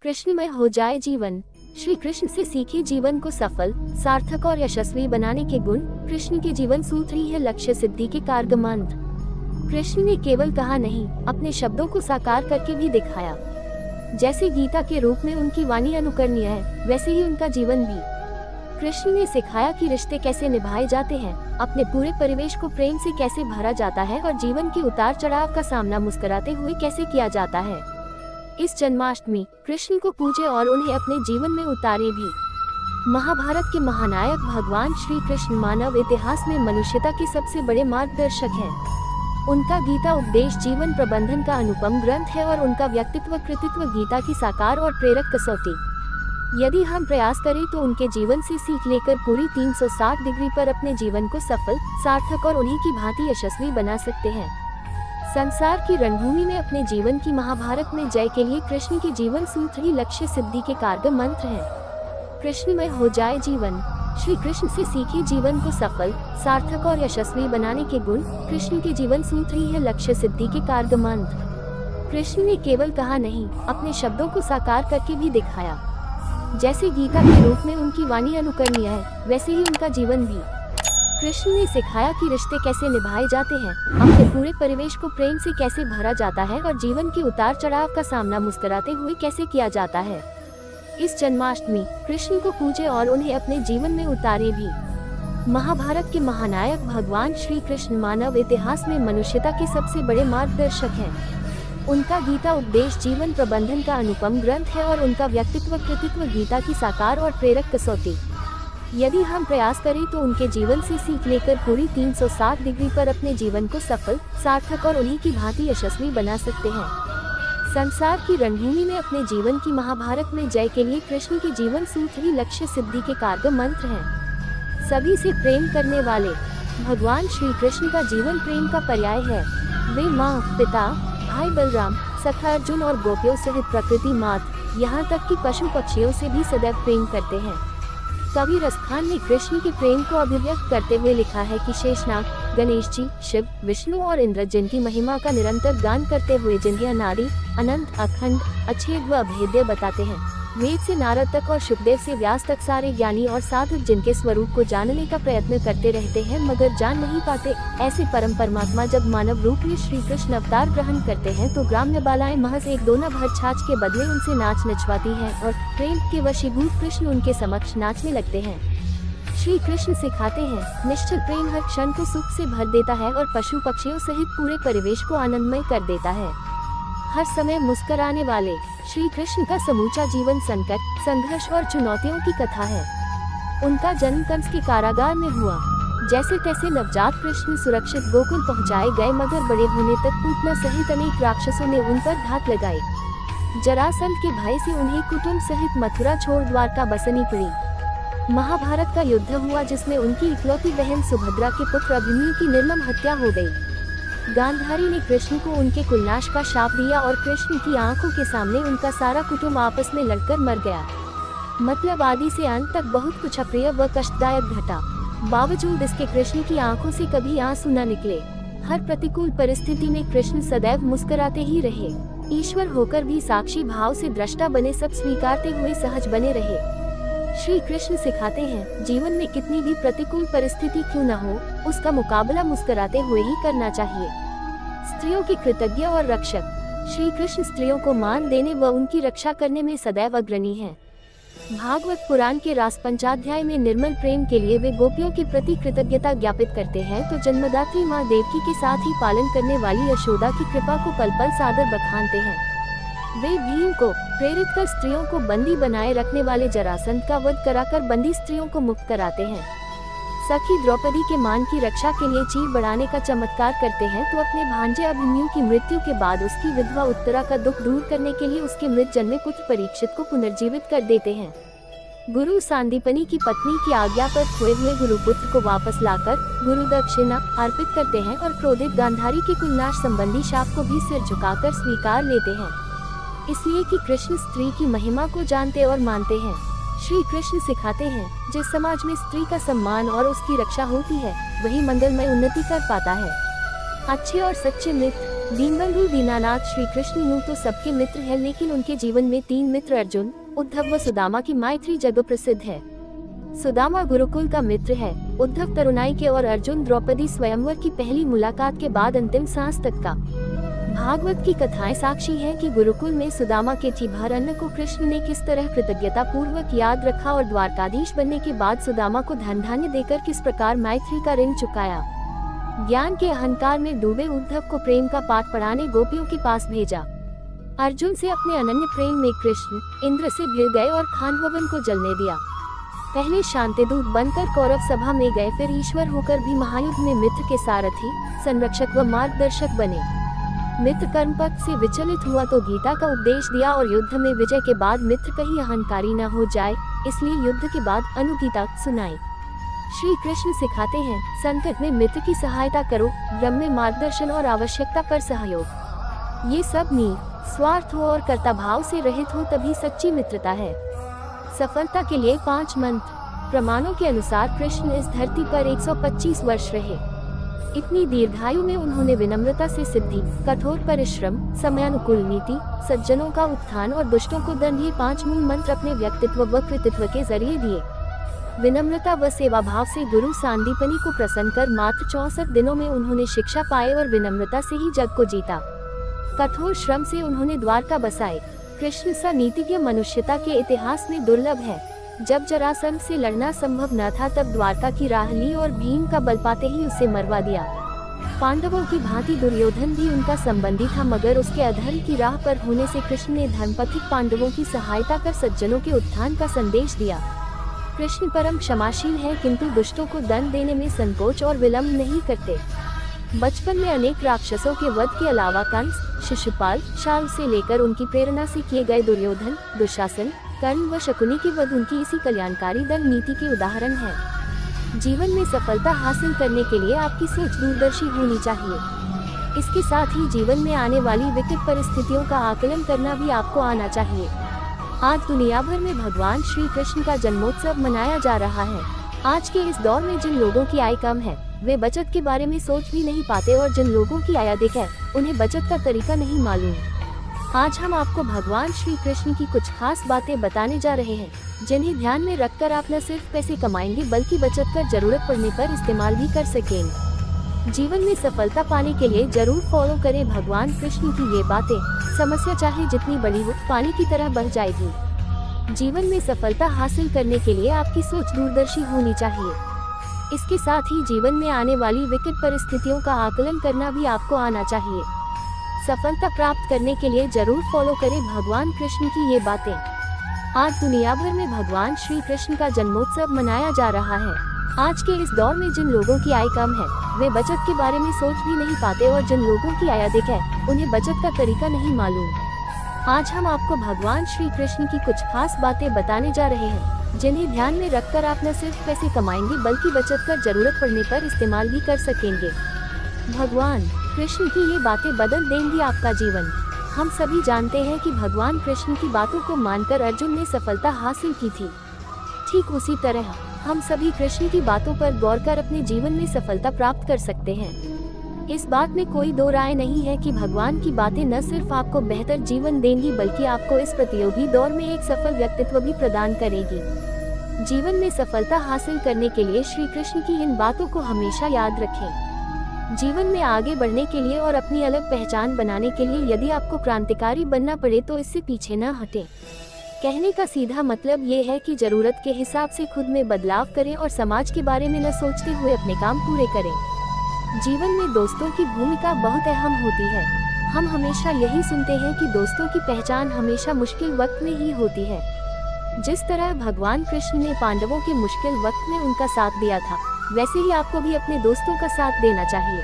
कृष्णमय हो जाए जीवन। श्री कृष्ण से सीखे जीवन को सफल, सार्थक और यशस्वी बनाने के गुण। कृष्ण के जीवन सूत्र ही है लक्ष्य सिद्धि के कारगर मंत्र। कृष्ण ने केवल कहा नहीं, अपने शब्दों को साकार करके भी दिखाया। जैसे गीता के रूप में उनकी वाणी अनुकरणीय है, वैसे ही उनका जीवन भी। कृष्ण ने सिखाया कि रिश्ते कैसे निभाए जाते हैं, अपने पूरे परिवेश को प्रेम से कैसे भरा जाता है और जीवन के उतार चढ़ाव का सामना मुस्कुराते हुए कैसे किया जाता है। इस जन्माष्टमी कृष्ण को पूजे और उन्हें अपने जीवन में उतारे भी। महाभारत के महानायक भगवान श्री कृष्ण मानव इतिहास में मनुष्यता के सबसे बड़े मार्गदर्शक हैं। उनका गीता उपदेश जीवन प्रबंधन का अनुपम ग्रंथ है और उनका व्यक्तित्व कृतित्व गीता की साकार और प्रेरक कसौटी। यदि हम प्रयास करें तो उनके जीवन से सीख लेकर पूरी 360 डिग्री पर अपने जीवन को सफल, सार्थक और उन्हीं की भांति यशस्वी बना सकते हैं। संसार की रणभूमि में अपने जीवन की महाभारत में जय के लिए कृष्ण के जीवन सूत्र ही लक्ष्य सिद्धि के कारगर मंत्र हैं। कृष्णमय हो जाए जीवन। श्री कृष्ण से सीखे जीवन को सफल, सार्थक और यशस्वी बनाने के गुण। कृष्ण के जीवन सूत्र ही है लक्ष्य सिद्धि के कारगर मंत्र। कृष्ण ने केवल कहा नहीं, अपने शब्दों को साकार करके भी दिखाया। जैसे गीता के रूप में उनकी वाणी अनुकरणीय है, वैसे ही उनका जीवन भी। कृष्ण ने सिखाया कि रिश्ते कैसे निभाए जाते हैं, अपने पूरे परिवेश को प्रेम से कैसे भरा जाता है और जीवन के उतार चढ़ाव का सामना मुस्कुराते हुए कैसे किया जाता है। इस जन्माष्टमी कृष्ण को पूजे और उन्हें अपने जीवन में उतारे भी। महाभारत के महानायक भगवान श्री कृष्ण मानव इतिहास में मनुष्यता के सबसे बड़े मार्गदर्शक हैं। उनका गीता उपदेश जीवन प्रबंधन का अनुपम ग्रंथ है और उनका व्यक्तित्व कृतित्व गीता की साकार और प्रेरक कसौटी। यदि हम प्रयास करें तो उनके जीवन से सीख लेकर पूरी 360 डिग्री पर अपने जीवन को सफल, सार्थक और उन्हीं की भांति यशस्वी बना सकते हैं। संसार की रणभूमि में अपने जीवन की महाभारत में जय के लिए कृष्ण के जीवन सूत्र ही लक्ष्य सिद्धि के कारगर मंत्र हैं। सभी से प्रेम करने वाले भगवान श्री कृष्ण का जीवन प्रेम का पर्याय है। वे माँ, पिता, भाई बलराम, सखा अर्जुन और गोपियों सहित प्रकृति मात, यहाँ तक कि पशु पक्षियों से भी सदैव प्रेम करते हैं। कवि रसखान ने कृष्ण के प्रेम को अभिव्यक्त करते हुए लिखा है कि शेषनाग, गणेश जी, शिव, विष्णु और इंद्र जिनकी महिमा का निरंतर गान करते हुए जिन्हें अनादि, अनंत, अखंड, अछेद व अभेद्य बताते हैं। वेद से नारद तक और शुकदेव से व्यास तक सारे ज्ञानी और साधक जिनके स्वरूप को जानने का प्रयत्न करते रहते हैं मगर जान नहीं पाते, ऐसे परम परमात्मा जब मानव रूप में श्री कृष्ण अवतार ग्रहण करते हैं तो ग्राम्य बालाएं महज एक दोना भर छाछ के बदले उनसे नाच नचवाती हैं और प्रेम के वशीभूत कृष्ण उनके समक्ष नाचने लगते हैं। श्री कृष्ण सिखाते हैं, निश्चल प्रेम हर क्षण को सुख से भर देता है और पशु पक्षियों सहित पूरे परिवेश को आनंदमय कर देता है। हर समय मुस्कुराने वाले श्री कृष्ण का समूचा जीवन संकट, संघर्ष और चुनौतियों की कथा है। उनका जन्म कंस के कारागार में हुआ। जैसे तैसे नवजात कृष्ण सुरक्षित गोकुल पहुंचाए गए मगर बड़े होने तक पूतना सहित अनेक राक्षसों ने उन पर घात लगाई। जरासंध के भय से उन्हें कुटुंब सहित मथुरा छोड़ द्वारका बसनी पड़ी। महाभारत का युद्ध हुआ जिसमें उनकी इकलौती बहन सुभद्रा के पुत्र अभिमन्यु की निर्मम हत्या हो गई। गांधारी ने कृष्ण को उनके कुलनाश का शाप दिया और कृष्ण की आंखों के सामने उनका सारा कुटुंब आपस में लड़कर मर गया। मतलब आदि से अंत तक बहुत कुछ अप्रिय व कष्टदायक घटा। बावजूद इसके कृष्ण की आंखों से कभी आंसू न निकले। हर प्रतिकूल परिस्थिति में कृष्ण सदैव मुस्कुराते ही रहे। ईश्वर होकर भी साक्षी भाव से दृष्टा बने, सब स्वीकारते हुए सहज बने रहे। श्री कृष्ण सिखाते हैं, जीवन में कितनी भी प्रतिकूल परिस्थिति क्यों न हो, उसका मुकाबला मुस्कुराते हुए ही करना चाहिए। स्त्रियों के कृतज्ञ और रक्षक श्री कृष्ण स्त्रियों को मान देने व उनकी रक्षा करने में सदैव अग्रणी हैं। भागवत पुराण के रास पंचाध्याय में निर्मल प्रेम के लिए वे गोपियों के प्रति कृतज्ञता ज्ञापित करते हैं तो जन्मदात्री माँ देवकी के साथ ही पालन करने वाली यशोदा की कृपा को पल पल सादर बखानते हैं। वे भीम को प्रेरित कर स्त्रियों को बंदी बनाए रखने वाले जरासंध का वध कराकर बंदी स्त्रियों को मुक्त कराते हैं। सखी द्रौपदी के मान की रक्षा के लिए चीर बढ़ाने का चमत्कार करते हैं तो अपने भांजे अभिमन्यु की मृत्यु के बाद उसकी विधवा उत्तरा का दुख दूर करने के लिए उसके मृत जन्मे पुत्र परीक्षित को पुनर्जीवित कर देते हैं। गुरु सांदीपनी की पत्नी की आज्ञा पर खोए हुए गुरुपुत्र को वापस लाकर गुरु दक्षिणा अर्पित करते हैं और क्रोधित गांधारी के कुलनाश संबंधी शाप को भी सिर झुकाकर स्वीकार लेते हैं, इसलिए कि कृष्ण स्त्री की महिमा को जानते और मानते हैं। श्री कृष्ण सिखाते हैं, जिस समाज में स्त्री का सम्मान और उसकी रक्षा होती है वही मंगलमय उन्नति कर पाता है। अच्छे और सच्चे मित्र दीनबंधु दीनानाथ श्री कृष्ण यूं तो सबके मित्र हैं, लेकिन उनके जीवन में 3 मित्र अर्जुन, उद्धव व सुदामा की मैत्री जग प्रसिद्ध है। सुदामा गुरुकुल का मित्र है, उद्धव तरुणाई के और अर्जुन द्रौपदी स्वयंवर की पहली मुलाकात के बाद अंतिम सांस तक का। भागवत की कथाएं साक्षी हैं कि गुरुकुल में सुदामा के भर अन्न को कृष्ण ने किस तरह कृतज्ञता पूर्वक याद रखा और द्वारकाधीश बनने के बाद सुदामा को धन धान्य देकर किस प्रकार मैत्री का ऋण चुकाया। ज्ञान के अहंकार में डूबे उद्धव को प्रेम का पाठ पढ़ाने गोपियों के पास भेजा। अर्जुन से अपने अनन्य प्रेम में कृष्ण इंद्र से भिड़ गए और खांडवन को जलने दिया। पहले शांतिदूत बनकर कौरव सभा में गए, फिर ईश्वर होकर भी महायुद्ध में मित्र के सारथी, संरक्षक व मार्गदर्शक बने। मित्र कर्म पथ से विचलित हुआ तो गीता का उपदेश दिया और युद्ध में विजय के बाद मित्र कहीं अहंकारी न हो जाए, इसलिए युद्ध के बाद अनुगीता सुनाई। श्री कृष्ण सिखाते हैं, संकट में मित्र की सहायता करो, ब्रह्म में मार्गदर्शन और आवश्यकता पर सहयोग। ये सब स्वार्थ हो और कर्ता भाव से रहित हो तभी सच्ची मित्रता है। सफलता के लिए 5 मंत्र। प्रमाणों के अनुसार कृष्ण इस धरती पर 125 वर्ष रहे। इतनी दीर्घायु में उन्होंने विनम्रता से सिद्धि, कठोर परिश्रम, समयानुकूल नीति, सज्जनों का उत्थान और दुष्टों को दंड, ये 5 मूल मंत्र अपने व्यक्तित्व व कृतित्व के जरिए दिए। विनम्रता व सेवा भाव से गुरु सांदीपनी को प्रसन्न कर मात्र 64 दिनों में उन्होंने शिक्षा पाए और विनम्रता से ही जग को जीता। कठोर श्रम से उन्होंने द्वारका बसाए। कृष्ण सा नीतिज्ञ मनुष्यता के इतिहास में दुर्लभ है। जब जरासंध से लड़ना संभव न था तब द्वारका की राह ली और भीम का बल पाते ही उसे मरवा दिया। पांडवों की भांति दुर्योधन भी उनका संबंधी था, मगर उसके अधर्म की राह पर होने से कृष्ण ने धर्मपथिक पांडवों की सहायता कर सज्जनों के उत्थान का संदेश दिया। कृष्ण परम क्षमाशील है, किंतु दुष्टों को दंड देने में संकोच और विलंब नहीं करते। बचपन में अनेक राक्षसों के वध के अलावा कंस, शिशुपाल, शाल से लेकर उनकी प्रेरणा से किए गए दुर्योधन, दुशासन, कर्ण व शकुनी के वध उनकी इसी कल्याणकारी दंड नीति के उदाहरण है। जीवन में सफलता हासिल करने के लिए आपकी सोच दूरदर्शी होनी चाहिए। इसके साथ ही जीवन में आने वाली विकट परिस्थितियों का आकलन करना भी आपको आना चाहिए। आज दुनिया भर में भगवान श्री कृष्ण का जन्मोत्सव मनाया जा रहा है। आज के इस दौर में जिन लोगों की आय कम है, वे बचत के बारे में सोच भी नहीं पाते, और जिन लोगों की आय अधिक है, उन्हें बचत का तरीका नहीं मालूम। आज हम आपको भगवान श्री कृष्ण की कुछ खास बातें बताने जा रहे हैं, जिन्हें ध्यान में रखकर आप न सिर्फ पैसे कमाएंगे बल्कि बचत कर जरूरत पड़ने पर इस्तेमाल भी कर सकेंगे। जीवन में सफलता पाने के लिए जरूर फॉलो करें भगवान कृष्ण की ये बातें। समस्या चाहे जितनी बड़ी हो, पानी की तरह बह जाएगी। जीवन में सफलता हासिल करने के लिए आपकी सोच दूरदर्शी होनी चाहिए। इसके साथ ही जीवन में आने वाली विकट परिस्थितियों का आकलन करना भी आपको आना चाहिए। सफलता प्राप्त करने के लिए जरूर फॉलो करें भगवान कृष्ण की ये बातें। आज दुनिया भर में भगवान श्री कृष्ण का जन्मोत्सव मनाया जा रहा है। आज के इस दौर में जिन लोगों की आय कम है, वे बचत के बारे में सोच भी नहीं पाते, और जिन लोगों की आय अधिक है, उन्हें बचत का तरीका नहीं मालूम। आज हम आपको भगवान श्री कृष्ण की कुछ खास बातें बताने जा रहे हैं, जिन्हें ध्यान में रखकर आप न सिर्फ पैसे कमाएंगे बल्कि बचत कर जरूरत पड़ने पर इस्तेमाल भी कर सकेंगे। भगवान कृष्ण की ये बातें बदल देंगी आपका जीवन। हम सभी जानते हैं कि भगवान कृष्ण की बातों को मानकर अर्जुन ने सफलता हासिल की थी। ठीक उसी तरह हम सभी कृष्ण की बातों पर गौर कर अपने जीवन में सफलता प्राप्त कर सकते हैं। इस बात में कोई दो राय नहीं है कि भगवान की बातें न सिर्फ आपको बेहतर जीवन देंगी बल्कि आपको इस प्रतियोगी दौर में एक सफल व्यक्तित्व भी प्रदान करेगी। जीवन में सफलता हासिल करने के लिए श्री कृष्ण की इन बातों को हमेशा याद रखें। जीवन में आगे बढ़ने के लिए और अपनी अलग पहचान बनाने के लिए यदि आपको क्रांतिकारी बनना पड़े तो इससे पीछे न हटें। कहने का सीधा मतलब ये है कि जरूरत के हिसाब से खुद में बदलाव करें और समाज के बारे में न सोचते हुए अपने काम पूरे करें। जीवन में दोस्तों की भूमिका बहुत अहम होती है। हम हमेशा यही सुनते हैं कि दोस्तों की पहचान हमेशा मुश्किल वक्त में ही होती है। जिस तरह भगवान कृष्ण ने पांडवों के मुश्किल वक्त में उनका साथ दिया था, वैसे ही आपको भी अपने दोस्तों का साथ देना चाहिए।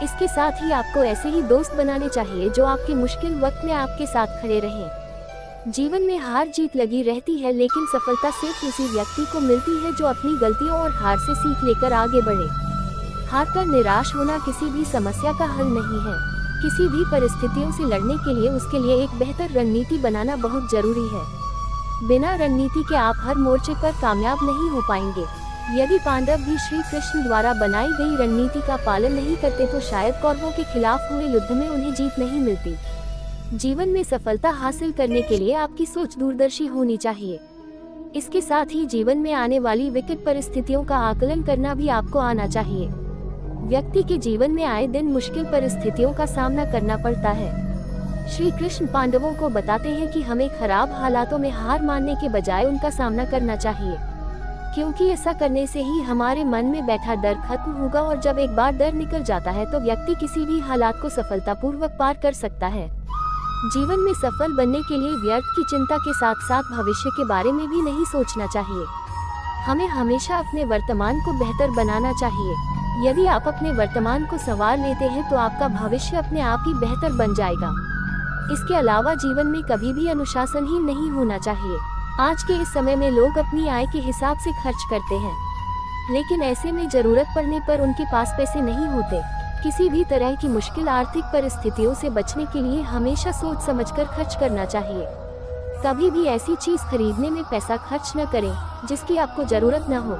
इसके साथ ही आपको ऐसे ही दोस्त बनाने चाहिए जो आपके मुश्किल वक्त में आपके साथ खड़े रहें। जीवन में हार जीत लगी रहती है, लेकिन सफलता सिर्फ उसी व्यक्ति को मिलती है जो अपनी गलतियों और हार से सीख लेकर आगे बढ़े। हार कर निराश होना किसी भी समस्या का हल नहीं है। किसी भी परिस्थितियों से लड़ने के लिए उसके लिए एक बेहतर रणनीति बनाना बहुत जरूरी है। बिना रणनीति के आप हर मोर्चे पर कामयाब नहीं हो पाएंगे। यदि पांडव भी श्री कृष्ण द्वारा बनाई गई रणनीति का पालन नहीं करते तो शायद कौरवों के खिलाफ हुए युद्ध में उन्हें जीत नहीं मिलती। जीवन में सफलता हासिल करने के लिए आपकी सोच दूरदर्शी होनी चाहिए। इसके साथ ही जीवन में आने वाली विकट परिस्थितियों का आकलन करना भी आपको आना चाहिए। व्यक्ति के जीवन में आए दिन मुश्किल परिस्थितियों का सामना करना पड़ता है। श्री कृष्ण पांडवों को बताते हैं कि हमें खराब हालातों में हार मानने के बजाय उनका सामना करना चाहिए, क्योंकि ऐसा करने से ही हमारे मन में बैठा डर खत्म होगा और जब एक बार डर निकल जाता है तो व्यक्ति किसी भी हालात को सफलतापूर्वक पार कर सकता है। जीवन में सफल बनने के लिए व्यर्थ की चिंता के साथ साथ भविष्य के बारे में भी नहीं सोचना चाहिए। हमें हमेशा अपने वर्तमान को बेहतर बनाना चाहिए। यदि आप अपने वर्तमान को संवार लेते हैं तो आपका भविष्य अपने आप ही बेहतर बन जाएगा। इसके अलावा जीवन में कभी भी अनुशासनहीन नहीं होना चाहिए। आज के इस समय में लोग अपनी आय के हिसाब से खर्च करते हैं, लेकिन ऐसे में जरूरत पड़ने पर उनके पास पैसे नहीं होते। किसी भी तरह की मुश्किल आर्थिक परिस्थितियों से बचने के लिए हमेशा सोच समझकर खर्च करना चाहिए। कभी भी ऐसी चीज खरीदने में पैसा खर्च न करें जिसकी आपको जरूरत न हो।